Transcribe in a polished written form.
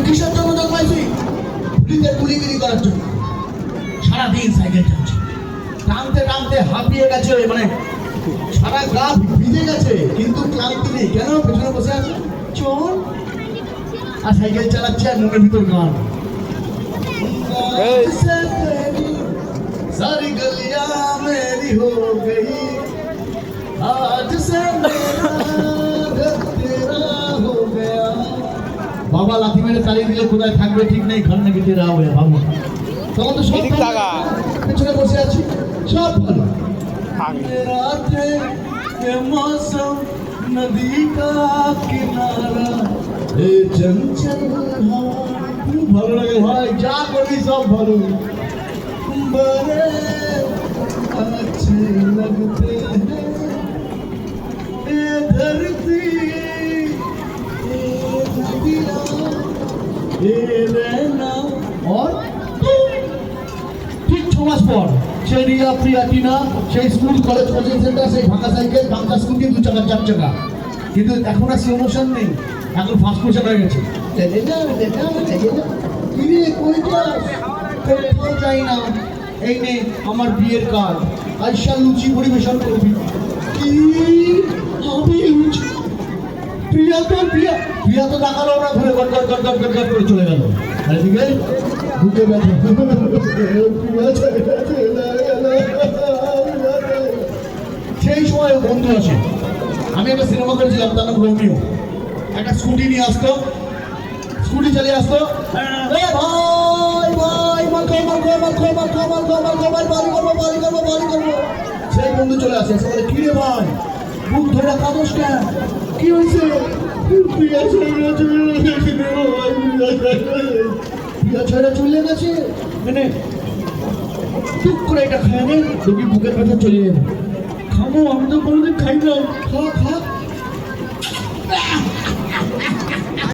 কিসের জন্য জন্মাইছি? পুলিশের গুলিগিরি করার জন্য। সারাদিন সাইকেল চালাচ্ছি, টানতে টানতে হাঁপিয়ে গেছে, মানে সারা গা ভিজে গেছে, কিন্তু ক্লান্তি নেই। কেন? পেছনে বসে আছে চোর, আর সাইকেল চালাচ্ছে, আর মনের ভিতর গান। सारी गलियां मेरी हो गई, आज से मेरा तेरा हो गया। बाबा लाठी मेरे ताली दिले কোথায় থাকবে ঠিক নেই, ঘর নাকি তেরা হবে ভাবো। তখন তো সব পেছনে বসে আছি, সব ভালো। राते के मौसम, नदी का किनारा, ए चंचल हवा, খুব ভালো লাগে ভাই, যা করবি সব ভালো। बड़े अच्छे लगते हैं ये धरती, ये नदियाँ, ये रहना और ঠিক 6 মাস পর সেই রিয়া প্রিয়া টিনা, সেই স্কুল কলেজ কোচিং সেন্টার, সেই ভাঙা সাইকেল, ভাঙা স্কুটি, 2 চাকা 4 চাকা। কিন্তু এখন আর সেই ইমোশন নেই, এখন ফাস্ট পোশাক হয়ে গেছে। কিরে কই যাস? কোথাও যাই না, এই নে আমার বিয়ের কার্ড, আইসা লুচি পরিবেশন করবি। কি আমি লুচি? প্রিয়া তো প্রিয়া তো দেখালো না, ধরে goat goat goat goat goat goat করে চলে গেল। আর এদিকে বুকে ব্যথা, সেই সময় বন্ধু আছে। আমি একটা সিনেমা করেছিলাম, তার নাম রোমিও। একটা স্কুটি নিয়ে আসতো, স্কুটি চালিয়ে আসতো, ভাই ভাই সেই বন্ধু চলে আসে, এসে বলে কি রে ভাই বুক ধরে কাঁদোস কেন? কি হয়েছে? প্রিয়া ছেড়ে চলে গেছে, মানে টুক করে এটা খায় নে, দেখবি বুকের ব্যথা চলে যাবে। খাবো, আমি তো কোনোদিন খাই না, খা খা।